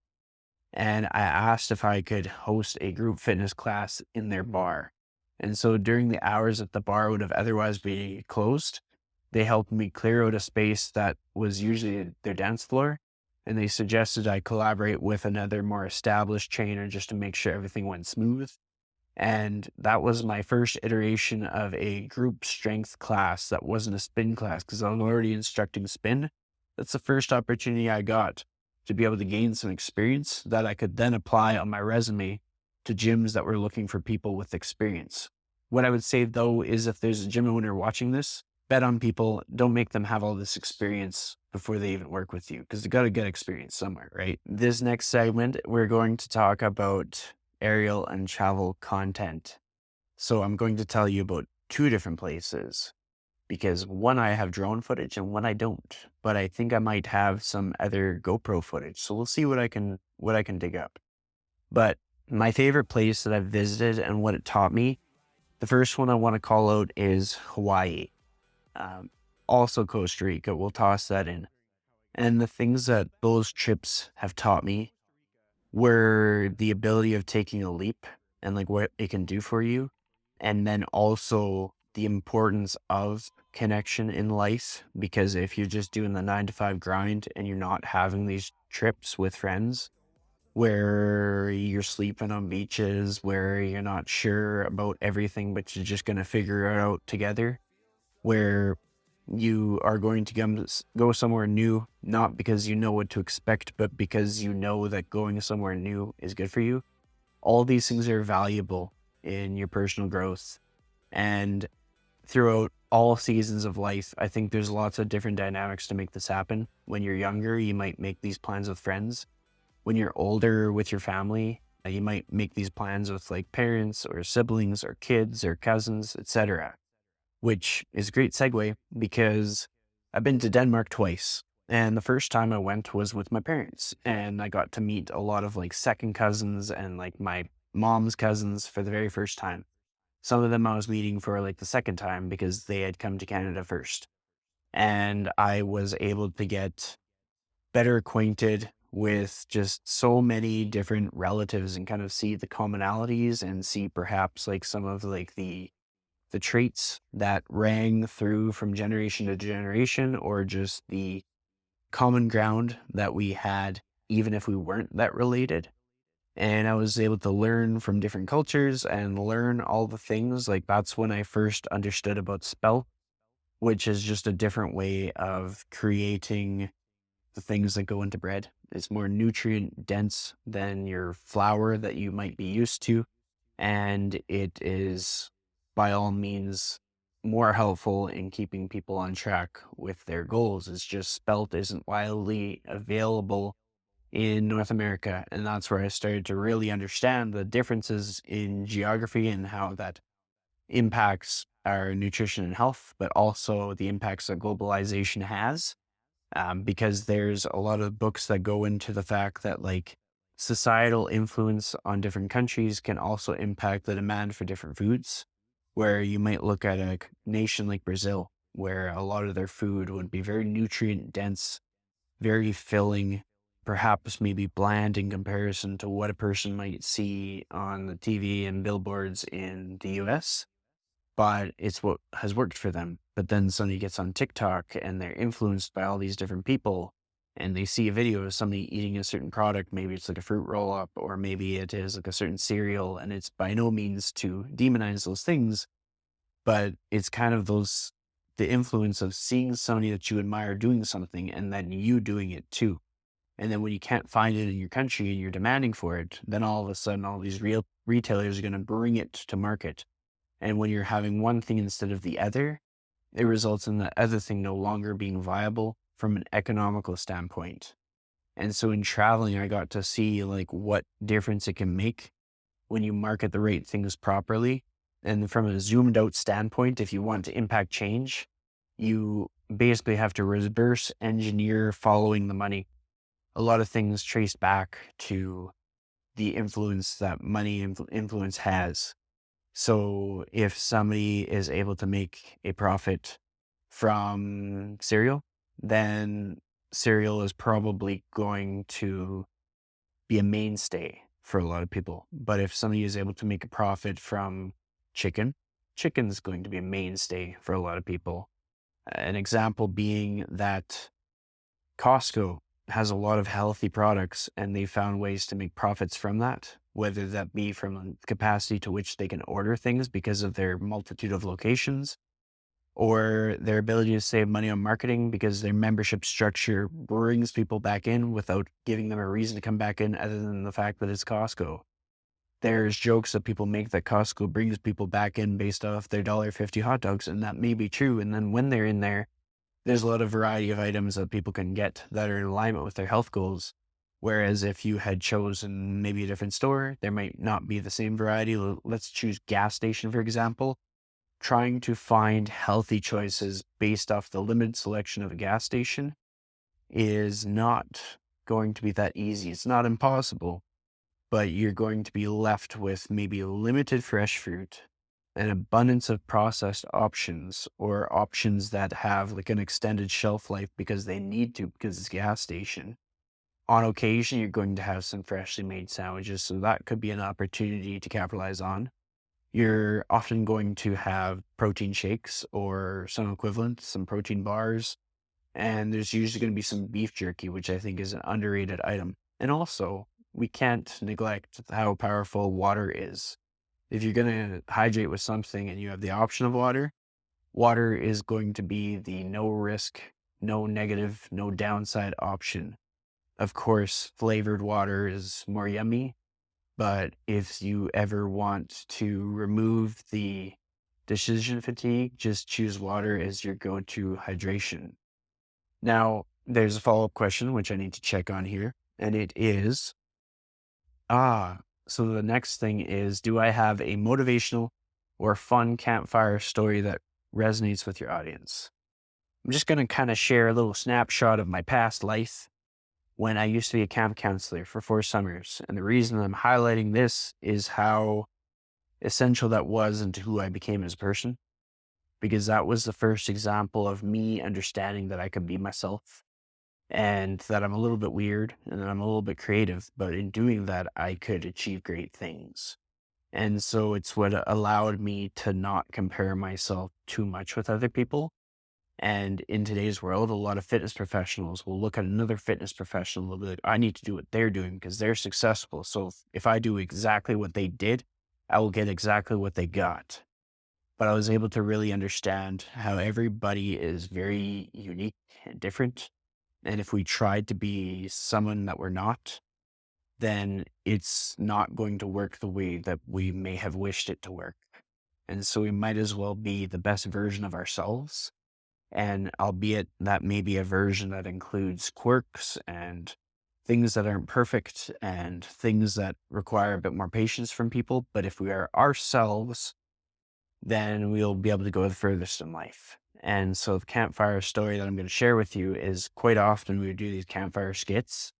[SPEAKER 1] and I asked if I could host a group fitness class in their bar. And so during the hours that the bar would have otherwise been closed, they helped me clear out a space that was usually their dance floor and they suggested I collaborate with another more established trainer just to make sure everything went smooth. And that was my first iteration of a group strength class that wasn't a spin class because I was already instructing spin. That's the first opportunity I got to be able to gain some experience that I could then apply on my resume to gyms that were looking for people with experience. What I would say though is if there's a gym owner watching this, bet on people, don't make them have all this experience before they even work with you because they got to get experience somewhere, right? This next segment, we're going to talk about aerial and travel content. So I'm going to tell you about two different places because one I have drone footage and one I don't, but I think I might have some other GoPro footage. So we'll see what I can dig up. But my favorite place that I've visited and what it taught me, the first one I want to call out is Hawaii. Also Costa Rica, we'll toss that in. And the things that those trips have taught me were the ability of taking a leap and like what it can do for you. And then also the importance of connection in life, because if you're just doing the 9 to 5 grind and you're not having these trips with friends where you're sleeping on beaches, where you're not sure about everything, but you're just going to figure it out together, where you are going to go somewhere new, not because you know what to expect, but because you know that going somewhere new is good for you. All these things are valuable in your personal growth. And throughout all seasons of life, I think there's lots of different dynamics to make this happen. When you're younger, you might make these plans with friends. When you're older with your family, you might make these plans with like parents or siblings or kids or cousins, etc. Which is a great segue because I've been to Denmark twice. And the first time I went was with my parents, and I got to meet a lot of like second cousins and like my mom's cousins for the very first time. Some of them I was meeting for like the second time because they had come to Canada first. And I was able to get better acquainted with just so many different relatives and kind of see the commonalities and see perhaps like some of like the traits that rang through from generation to generation, or just the common ground that we had, even if we weren't that related. And I was able to learn from different cultures and learn all the things. Like that's when I first understood about spelt, which is just a different way of creating the things that go into bread. It's more nutrient dense than your flour that you might be used to. And it is by all means more helpful in keeping people on track with their goals. It's just spelt isn't widely available in North America. And that's where I started to really understand the differences in geography and how that impacts our nutrition and health, but also the impacts that globalization has. Because there's a lot of books that go into the fact that like societal influence on different countries can also impact the demand for different foods, where you might look at a nation like Brazil, where a lot of their food would be very nutrient dense, very filling, perhaps maybe bland in comparison to what a person might see on the TV and billboards in the US, but it's what has worked for them. But then somebody gets on TikTok and they're influenced by all these different people and they see a video of somebody eating a certain product. Maybe it's like a fruit roll up, or maybe it is like a certain cereal. And it's by no means to demonize those things, but it's kind of the influence of seeing somebody that you admire doing something and then you doing it too. And then when you can't find it in your country and you're demanding for it, then all of a sudden all these real retailers are going to bring it to market. And when you're having one thing instead of the other, it results in the other thing no longer being viable from an economical standpoint. And so in traveling, I got to see like what difference it can make when you market the right things properly. And from a zoomed out standpoint, if you want to impact change, you basically have to reverse engineer following the money. A lot of things trace back to the influence that money influence has. So if somebody is able to make a profit from cereal, then cereal is probably going to be a mainstay for a lot of people. But if somebody is able to make a profit from chicken, chicken is going to be a mainstay for a lot of people. An example being that Costco has a lot of healthy products and they found ways to make profits from that, whether that be from the capacity to which they can order things because of their multitude of locations, or their ability to save money on marketing because their membership structure brings people back in without giving them a reason to come back in other than the fact that it's Costco. There's jokes that people make that Costco brings people back in based off their $1.50 hot dogs, and that may be true. And then when they're in there, there's a lot of variety of items that people can get that are in alignment with their health goals. Whereas if you had chosen maybe a different store, there might not be the same variety. Let's choose gas station, for example. Trying to find healthy choices based off the limited selection of a gas station is not going to be that easy. It's not impossible, but you're going to be left with maybe limited fresh fruit, an abundance of processed options, or options that have like an extended shelf life because they need to, because it's a gas station. On occasion, you're going to have some freshly made sandwiches, so that could be an opportunity to capitalize on. You're often going to have protein shakes or some equivalent, some protein bars, and there's usually going to be some beef jerky, which I think is an underrated item. And also, we can't neglect how powerful water is. If you're going to hydrate with something and you have the option of water, water is going to be the no risk, no negative, no downside option. Of course, flavored water is more yummy, but if you ever want to remove the decision fatigue, just choose water as your go-to hydration. Now, there's a follow-up question, which I need to check on here, and it is, so the next thing is, do I have a motivational or fun campfire story that resonates with your audience? I'm just going to kind of share a little snapshot of my past life when I used to be a camp counselor for 4 summers. And the reason I'm highlighting this is how essential that was into who I became as a person, because that was the first example of me understanding that I could be myself and that I'm a little bit weird and that I'm a little bit creative, but in doing that, I could achieve great things. And so it's what allowed me to not compare myself too much with other people. And in today's world, a lot of fitness professionals will look at another fitness professional and they'll be like, I need to do what they're doing because they're successful. So if I do exactly what they did, I will get exactly what they got. But I was able to really understand how everybody is very unique and different. And if we tried to be someone that we're not, then it's not going to work the way that we may have wished it to work. And so we might as well be the best version of ourselves. And albeit that may be a version that includes quirks and things that aren't perfect and things that require a bit more patience from people. But if we are ourselves, then we'll be able to go the furthest in life. And so the campfire story that I'm going to share with you is quite often we would do these campfire skits.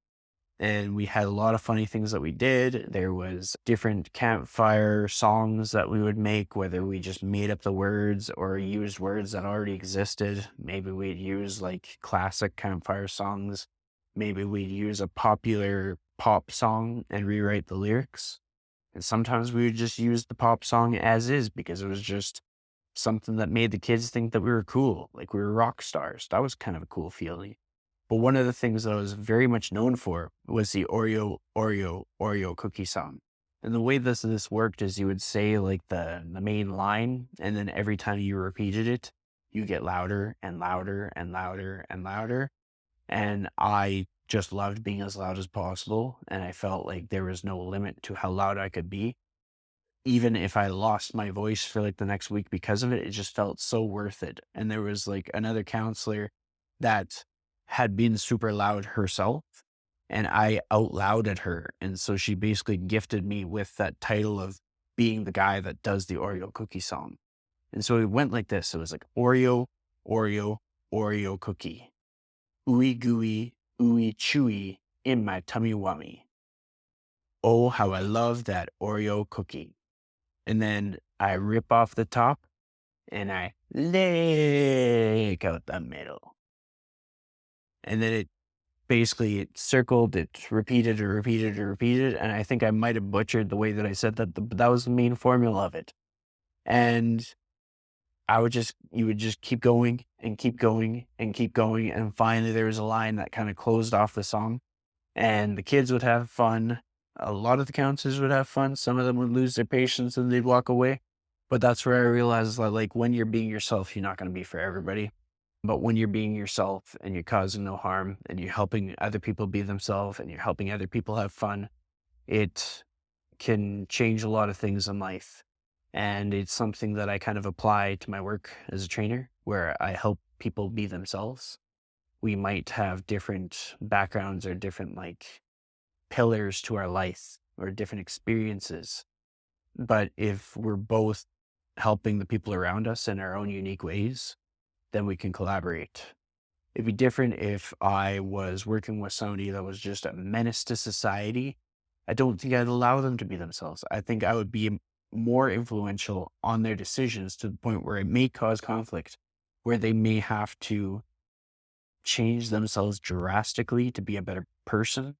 [SPEAKER 1] And we had a lot of funny things that we did. There was different campfire songs that we would make, whether we just made up the words or used words that already existed. Maybe we'd use like classic campfire songs. Maybe we'd use a popular pop song and rewrite the lyrics. And sometimes we would just use the pop song as is because it was just something that made the kids think that we were cool, like we were rock stars. That was kind of a cool feeling. But one of the things that I was very much known for was the Oreo, Oreo, Oreo cookie song. And the way this worked is you would say like the main line, and then every time you repeated it, you get louder and louder and louder and louder. And I just loved being as loud as possible. And I felt like there was no limit to how loud I could be. Even if I lost my voice for like the next week because of it, it just felt so worth it. And there was like another counselor that had been super loud herself and I outlouded her. And so she basically gifted me with that title of being the guy that does the Oreo cookie song. And so it went like this. It was like Oreo, Oreo, Oreo cookie. Ooey gooey, ooey chewy in my tummy wummy. Oh, how I love that Oreo cookie. And then I rip off the top and I lick out the middle. And then it circled, it repeated and repeated and repeated. And I think I might have butchered the way that I said that, but that was the main formula of it. And you would just keep going and keep going and keep going. And finally there was a line that kind of closed off the song, and the kids would have fun. A lot of the counselors would have fun. Some of them would lose their patience and they'd walk away. But that's where I realized that, like, when you're being yourself, you're not going to be for everybody. But when you're being yourself and you're causing no harm and you're helping other people be themselves and you're helping other people have fun, it can change a lot of things in life. And it's something that I kind of apply to my work as a trainer, where I help people be themselves. We might have different backgrounds or different like pillars to our life or different experiences. But if we're both helping the people around us in our own unique ways, then we can collaborate. It'd be different if I was working with somebody that was just a menace to society. I don't think I'd allow them to be themselves. I think I would be more influential on their decisions to the point where it may cause conflict, where they may have to change themselves drastically to be a better person,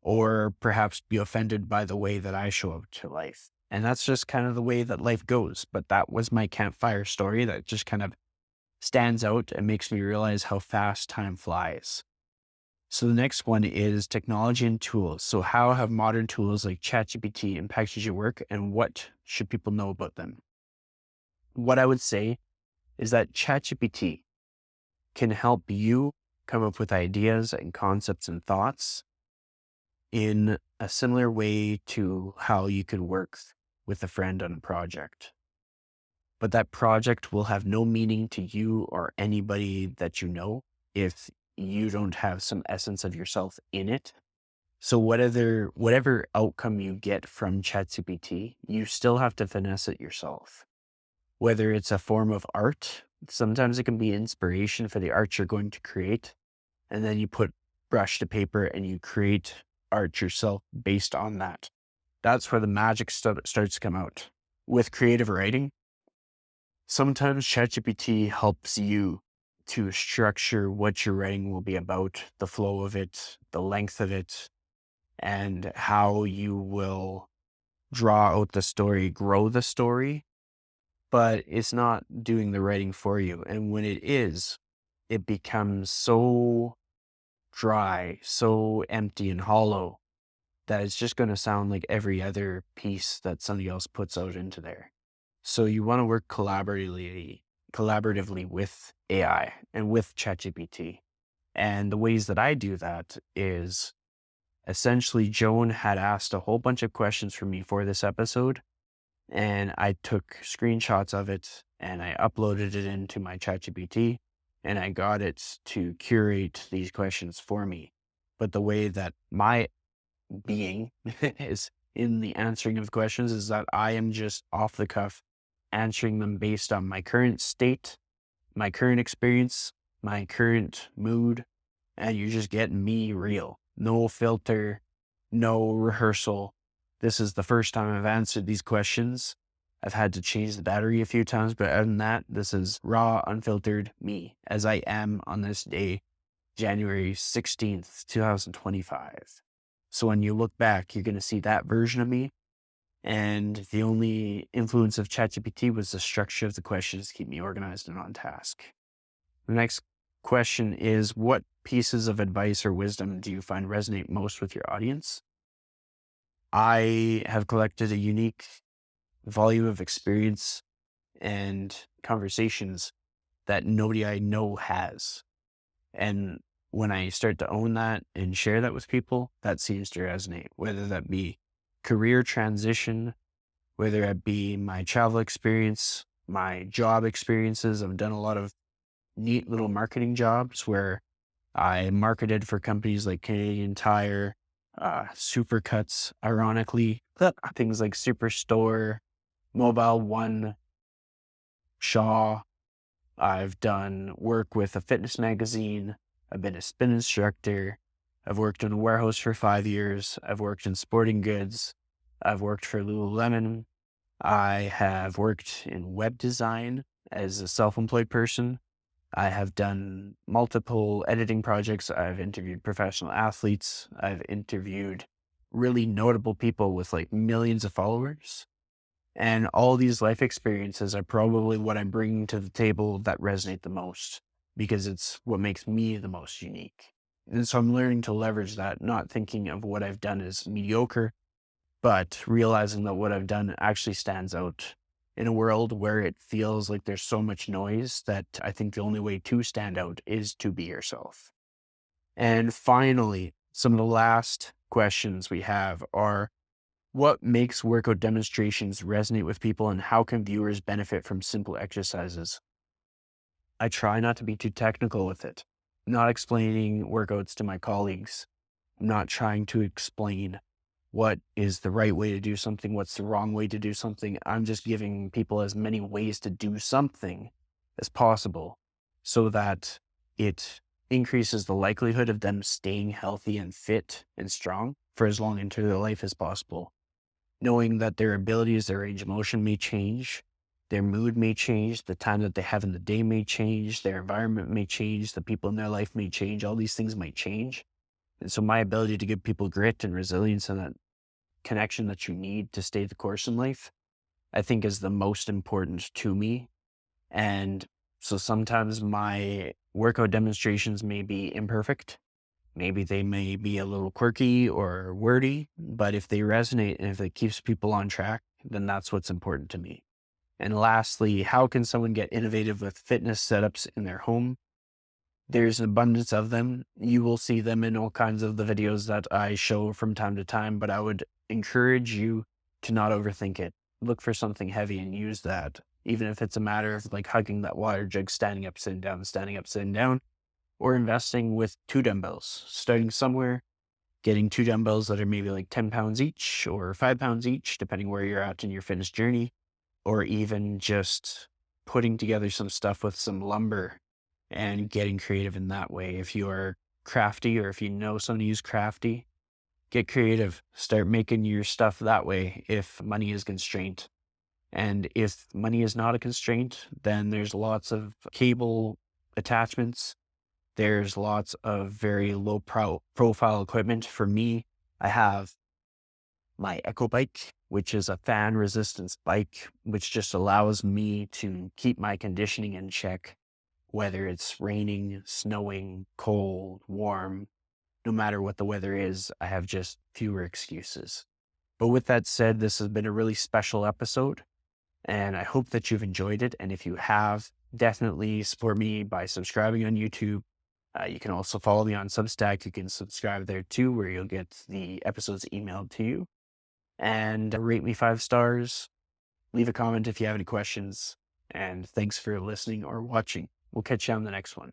[SPEAKER 1] or perhaps be offended by the way that I show up to life. And that's just kind of the way that life goes. But that was my campfire story that just kind of stands out and makes me realize how fast time flies. So the next one is technology and tools. So how have modern tools like ChatGPT impacted your work, and what should people know about them? What I would say is that ChatGPT can help you come up with ideas and concepts and thoughts in a similar way to how you could work with a friend on a project. But that project will have no meaning to you or anybody that you know if you don't have some essence of yourself in it. So whatever outcome you get from ChatGPT, you still have to finesse it yourself. Whether it's a form of art, sometimes it can be inspiration for the art you're going to create, and then you put brush to paper and you create art yourself based on that. That's where the magic starts to come out. With creative writing, sometimes ChatGPT helps you to structure what your writing will be about, the flow of it, the length of it, and how you will draw out the story, grow the story. But it's not doing the writing for you. And when it is, it becomes so dry, so empty and hollow that it's just going to sound like every other piece that somebody else puts out into there. So you want to work collaboratively with AI and with ChatGPT. And the ways that I do that is essentially Joan had asked a whole bunch of questions from me for this episode, and I took screenshots of it and I uploaded it into my ChatGPT, and I got it to curate these questions for me. But the way that my being is in the answering of questions is that I am just off the cuff answering them based on my current state, my current experience, my current mood, and you're just getting me real. No filter, no rehearsal. This is the first time I've answered these questions. I've had to change the battery a few times, but other than that, this is raw, unfiltered me as I am on this day, January 16th, 2025. So when you look back, you're going to see that version of me. And the only influence of ChatGPT was the structure of the questions to keep me organized and on task. The next question is, what pieces of advice or wisdom do you find resonate most with your audience? I have collected a unique volume of experience and conversations that nobody I know has. And when I start to own that and share that with people, that seems to resonate, whether that be career transition, whether it be my travel experience, my job experiences. I've done a lot of neat little marketing jobs where I marketed for companies like Canadian Tire, Supercuts, ironically, things like Superstore, Mobile One, Shaw. I've done work with a fitness magazine. I've been a spin instructor. I've worked in a warehouse for 5 years. I've worked in sporting goods. I've worked for Lululemon. I have worked in web design as a self-employed person. I have done multiple editing projects. I've interviewed professional athletes. I've interviewed really notable people with like millions of followers. And all these life experiences are probably what I'm bringing to the table that resonate the most because it's what makes me the most unique. And so I'm learning to leverage that, not thinking of what I've done as mediocre, but realizing that what I've done actually stands out in a world where it feels like there's so much noise that I think the only way to stand out is to be yourself. And finally, some of the last questions we have are, what makes workout demonstrations resonate with people and how can viewers benefit from simple exercises? I try not to be too technical with it. I'm not explaining workouts to my colleagues. I'm not trying to explain what is the right way to do something, what's the wrong way to do something. I'm just giving people as many ways to do something as possible so that it increases the likelihood of them staying healthy and fit and strong for as long into their life as possible. Knowing that their abilities, their range of motion may change, their mood may change, the time that they have in the day may change, their environment may change, the people in their life may change, all these things might change. And so my ability to give people grit and resilience and that connection that you need to stay the course in life, I think is the most important to me. And so sometimes my workout demonstrations may be imperfect. Maybe they may be a little quirky or wordy, but if they resonate and if it keeps people on track, then that's what's important to me. And lastly, how can someone get innovative with fitness setups in their home? There's an abundance of them. You will see them in all kinds of the videos that I show from time to time, but I would encourage you to not overthink it. Look for something heavy and use that. Even if it's a matter of like hugging that water jug, standing up, sitting down, or investing with 2 dumbbells, starting somewhere, getting 2 dumbbells that are maybe like 10 pounds each or 5 pounds each, depending where you're at in your fitness journey, or even just putting together some stuff with some lumber and getting creative in that way. If you are crafty or if you know somebody who's crafty, get creative. Start making your stuff that way if money is constraint. And if money is not a constraint, then there's lots of cable attachments. There's lots of very low profile equipment. For me, I have my Echo bike, which is a fan resistance bike, which just allows me to keep my conditioning in check, whether it's raining, snowing, cold, warm, no matter what the weather is, I have just fewer excuses. But with that said, this has been a really special episode, and I hope that you've enjoyed it. And if you have, definitely support me by subscribing on YouTube. You can also follow me on Substack. You can subscribe there too, where you'll get the episodes emailed to you. And rate me 5 stars. Leave a comment if you have any questions. And thanks for listening or watching. We'll catch you on the next one.